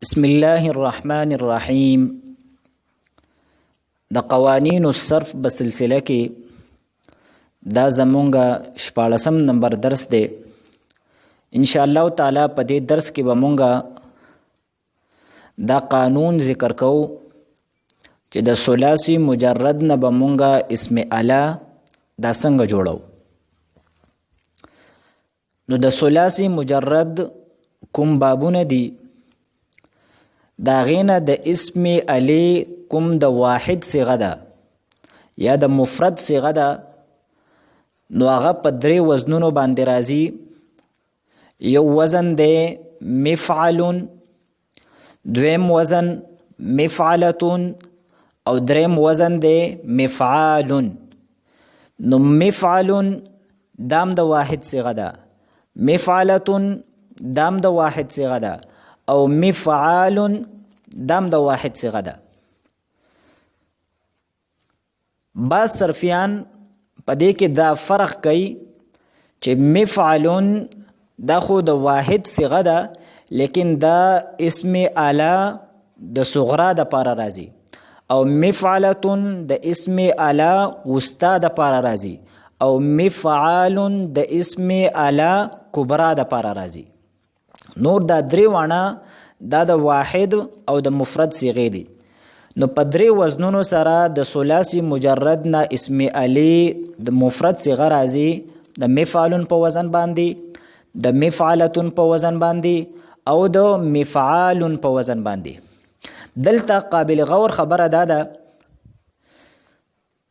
بسم الله الرحمن الرحیم. د قوانین الصرف بسلسله کې دا زمونږه 14 نمبر درس دی. ان شاء الله تعالی په دې درس کې به مونږه دا قانون ذکر کوو چې د ثلاثي مجرد نه به مونږه اسم اعلی دا څنګه جوړو. نو د ثلاثي مجرد کوم بابونه دي دا غینه د اسم علی کوم د واحد صيغه ده یا د مفرد صيغه ده نو هغه په درې وزنونو باندې راځي. یو وزن دی مفعل، دویم وزن مفعلتون او دریم وزن دی مفعال. نو مفعل دام د واحد صيغه ده، مفعلتون دام د واحد صيغه ده او مفعال دام د واحد صيغه ده. بعض صرفیان په دې کې دا فرق کوي چې مفعل دا خو د واحد صيغه ده لیکن دا اسم اعلی د صغرا د پاره راځي او مفعلتون د اسم اعلی وسطا د پاره راځي او مفعال د اسم اعلی کبرا د پاره راځي. نور دا درې وانه دا د واحد او د مفرد صيغې دي. نو په درې وزنونو سره د ثلاثي مجرد نه اسم علی د مفرد صيغه راځي، د مفعل په وزن باندې، د مفعلتون په وزن باندې او د مفعال په وزن باندې. دلته قابل غور خبره دا ده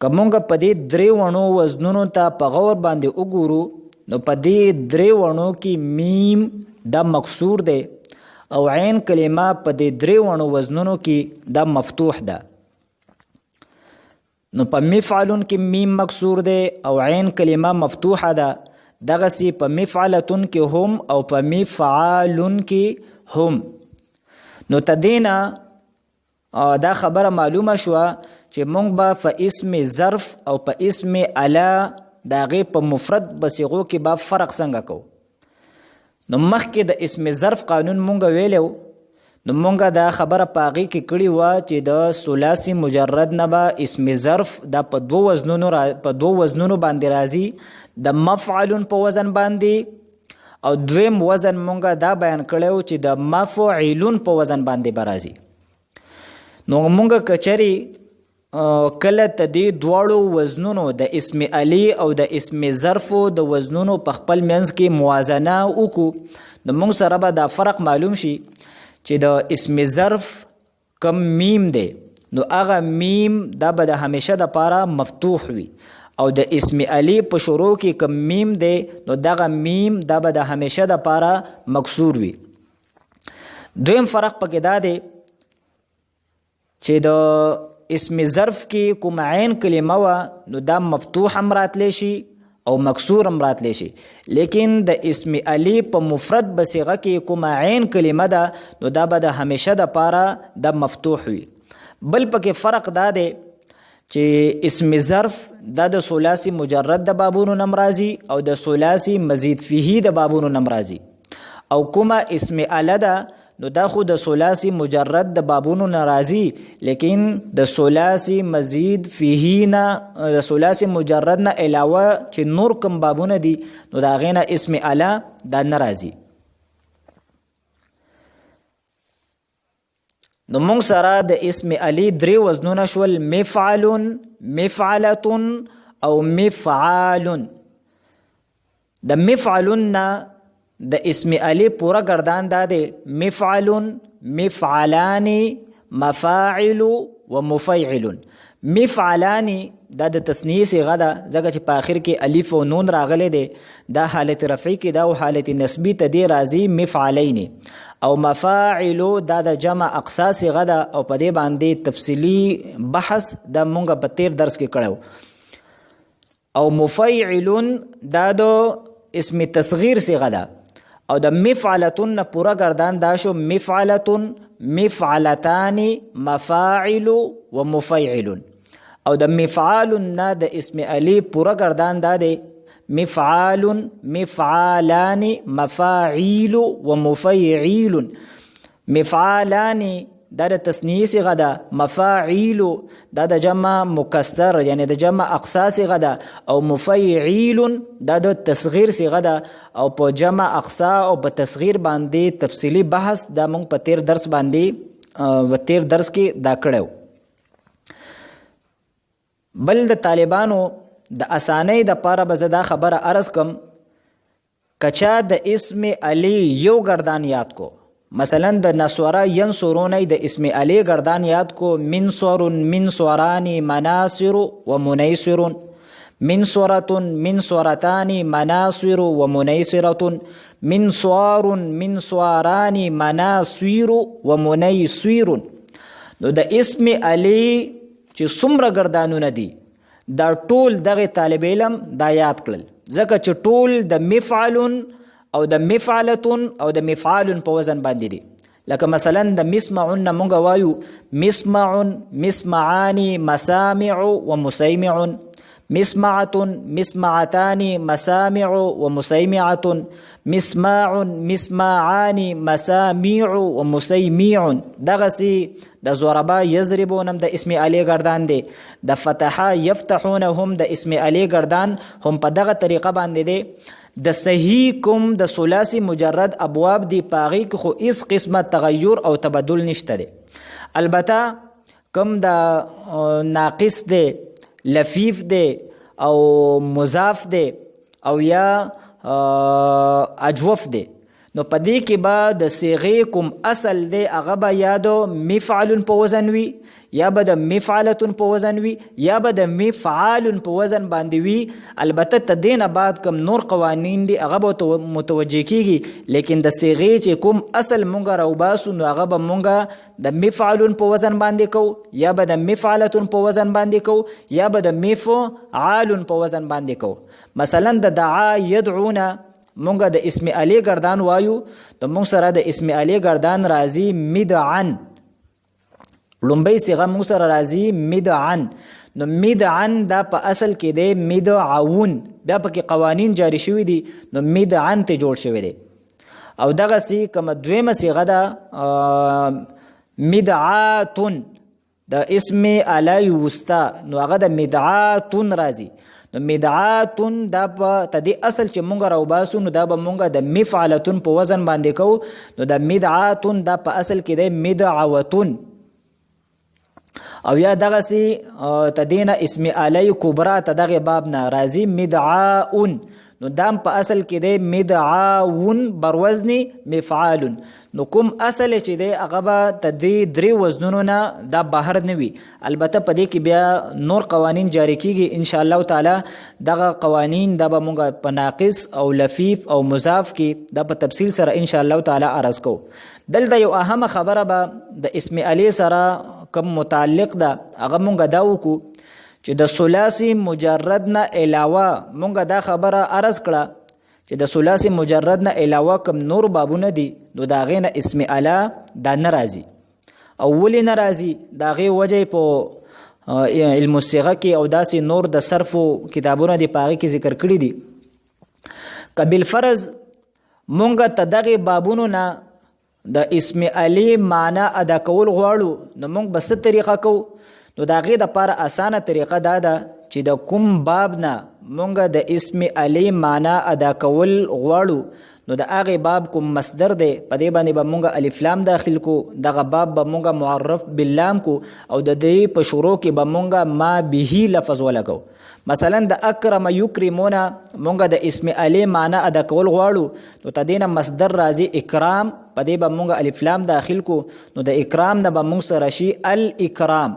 کومګه په دې درې وانو وزنونو ته په غور باندې وګورو نو په دې درې وانو کې میم دا مکسور دی او عین کلمه په دې درې وانو وزنونو کې دا مفتوح ده. نو په مفعلون کې میم مکسور دی او عین کلمه مفتوحه ده، دغه سی په مفعلتون کې هم او په مفعالون کې هم. نو تدینا دا خبره معلومه شوه چې مونږ به په اسم ظرف او په اسم اعلی دا غي په مفرد بصيغو کې به فرق څنګه کو. نو مخکې د اسم ظرف قانون مونږ ویلو نو مونږ دا خبره پاغي کې کړی و چې د ثلاثي مجرد نه به اسم ظرف دا په دوه وزنونو باندې راځي، د مفعل په وزن باندې او دویم وزن مونږ دا بیان کړو چې د مفعولون په وزن باندې برازي. نو مونږ کچري کله تدې دواړو وزنونو د اسم علی او د اسم ظرف د وزنونو په خپل منځ کې موازنه وکړو نو موږ سره به دا فرق معلوم شي چې د اسم ظرف کم میم دی نو هغه میم دا به د همیشه د پاره مفتوح وي او د اسم علی په شروع کې کم میم دی نو دغه میم دا به د همیشه د پاره مکسور وي. دویم فرق پکې دا دی چې د اسم ظرف کې کوم عین کلمه و نو دا مفتوح هم راتلی شي او مکسور هم راتلی شي، لیکن د اسم علی په مفرد بصيغه کې کوم عین کلمه ده نو دا به د همیشه د پاره د مفتوح وي. بل پکې فرق دا دی چې اسم ظرف دا د ثلاثي مجرد د بابونو نم راځي او د ثلاثي مزید فيه د بابونو نم راځي او کومه اسم اعلی ده نو دا خو د ثلاثي مجرد د بابونو ناراضي لیکن د ثلاثي مزید فيه نه د ثلاثي مجرد نه علاوه چې نور کوم بابونه دي نو دا غینه اسم اعلی دا ناراضي. نو موږ سره د اسم علی درې وزنونه شول، مفعل، مفعلتون او مفعال. د مفعلن د اسم علی پورا گردان دا دی مفعل، مفعلان، مفاعل و مفعل. مفعلان دا د تثنیه صيغه ده ځکه چې په اخر کې الف او نون راغلي دي، دا حالت رفعی کې دا او حالت نسبی ته دی راځي مفعلین. او مفاعل دا د جمع اقصا صيغه ده او په دې باندې تفصیلی بحث د مونږ په تیر درس کې کړو. او مفعل دا د اسم تصغیر صيغه ده او د مفعلتون پورا گردان دا شو مفعلتون، مفعلتان، مفاعل و مفعل. او د مفعال نه د اسم علی پورا گردان دا دی مفعال، مفعالان، مفاعیل و مفیعیل. مفعالانی دا د تثنیه صیغه ده، مفاعیلو دا د جمع مکسر یعنی د جمع اقصا صیغه ده، او مفیعیل دا د تصغیر صیغه ده. او په جمع اقصا او په تصغیر باندې تفصیلی بحث دا مونږ په تیر درس کې دا کړو. بل د طالبانو د اسانۍ د پاره به زه دا خبره عرض کم، کچا د اسم علی یو گردان یاد کو، مثلا د نصوره ینصرونی د اسم علی گردان یاد کو، منصر منصرانی مناصر و منیصر، منصرة منصرتان مناصر و منیصرة، منصار منصاران مناصیر و منیصیر. نو د اسم علی چې څومره گردانونه دي دا ټول دغه طالب علم دا یاد کړل، ځکه چې ټول د مفعل او د مفعلة او د مفعال په وزن باندې دي. لکه مثلا د مسمعن مونږ وایو مسمع مسمعان مسامع و مسیمع، مسمعة مسمعتان مسامع و مسیمعة، مسماع مسماعان مسامع و مسیمیع. دغسی د ضربا یضربون هم د اسم علی گردان دی، د فتحا یفتحون هم د اسم علی گردان هم په دغه طریقه باندې دی. د صحیح کوم د ثلاثی مجرد ابواب دی پاغي خو اس قسمه تغیر او تبدل نشته دی. البته کوم د ناقص دی، لفیف دی او مضاف دی او یا اجوف دی، نو پدې کې به د صيغې کوم اصل دی هغه به یا د مفعل په وزن وي، یا به د مفعلة په وزن وي، یا به د مفعال په وزن باندې وي. البته تدینه بعد کوم نور قوانین دي هغه به متوجه کیږي، لیکن د صيغې چې کوم اصل مونږ راوباسو نو هغه به مونږ د مفعل په وزن باندې کو، یا به د مفعلة په وزن باندې کو، یا به د مفعال په وزن باندې کو. مثلا د دعا يدعون مونږ د اسم علی گردان وایو، د مونږ سره د اسم علی گردان راځي مدعن، لومبۍ صيغه مونږ سره راځي مدعن. نو مدعن دا په اصل کې دی مدعون، بیا پکې قوانین جاری شوي دي نو مدعن ته جوړ شوی دی. او دغه سی کومه دویمه صيغه ده مدعاتن د اسم علی وستا، نو هغه د مدعاتن راځي. نو مدعاتن دا په تدې اصل چې مونږ راوباسو نو دا به مونږ د مفعلتن په وزن باندې کو، نو د مدعاتن دا په اصل کې دی مدعوتن. او یا دغه سي تدینه اسم علی کبرا تدغه باب نه راځي مدعاون، نو دام په اصل کې دی مدعاون بروزن مفعال. نو کوم اصل چې دی هغه به تدې درې وزنونو نه دا بهر نه وي. البته په دې کې بیا نور قوانین جاری کیږي ان شاء الله تعالی. دغه قوانین دا به مونږ په ناقص او لفیف او مضاف کې دا په تفصیل سره ان شاء الله تعالی عرض کو. دلته یو اهمه خبره به د اسم علی سره کوم متعلق ده هغه مونږ دا وکړو چې د ثلاثی مجرد نه علاوه مونږ دا خبره عرض کړه چې د ثلاثی مجرد نه علاوه کوم نور بابونه دي نو دا غینه اسم علی دا ناراضي. او ولی ناراضي دا غي وجه په علم الصيغه کې او داسې نور د صرف کتابونه دی پاغي کې ذکر کړی دي. قبل فرض مونږ تدغه بابونو نه د اسم علی معنی ادا کول غواړو نو مونږ بس طریقه کو. نو دا غي د لپاره اسانه طریقه دا ده چې د کوم باب نه مونږ د اسم علی معنی ادا کول غواړو نو د هغه باب کوم مصدر دی په دې باندې به مونږ الف لام داخل کو، دغه باب به مونږ معرف باللام کو، او د دې په شروع کې به مونږ ما به لفظ ولګو. مثلا د اکرم یکرمون مونږ د اسم علی معنی ادا کول غواړو نو تدینه مصدر راځي اکرام، په دې به مونږ الف لام داخل کو، نو د اکرام نه به مونږ سره شي الاکرام،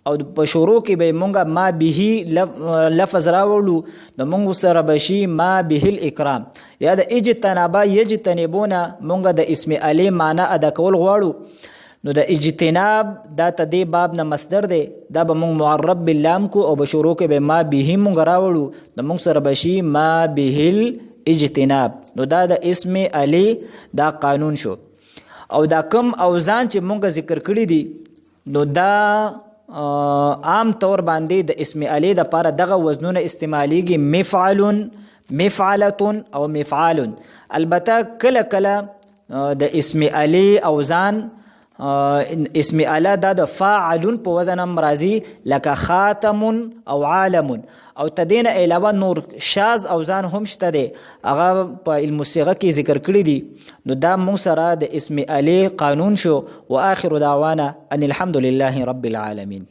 او په شروع کې به مونږ ما به لفظ راوړو نو مونږ سره بشي ما به الاکرام. یا د اجتنابا یجتنبون مونږ د اسم علی معنی ادا کول غواړو نو د اجتناب دا تدې باب نه مصدر دی، دا به مونږ معرب باللام کو او په شروع کې به ما به مونږ راوړو نو مونږ سره بشي ما به الاجتناب. نو دا د اسم علی دا قانون شو. او دا کم اوزان چې مونږ ذکر کړی دي نو دا عام طور باندې د اسم علی د پاره دغه وزنونه استعمالیږي مفعل مفعلة او مفعال. البته کله کله د اسم علی اوزان اسم اله دا د فاعلون په وزن هم راځي لکه خاتم او عالم او تدین علاوه نور شاذ اوزان هم شته دي هغه په علم الصيغه کې ذکر کړی دي نو دا موږ سره د اسم اله قانون شو. واخر دعوانا ان الحمد لله رب العالمين.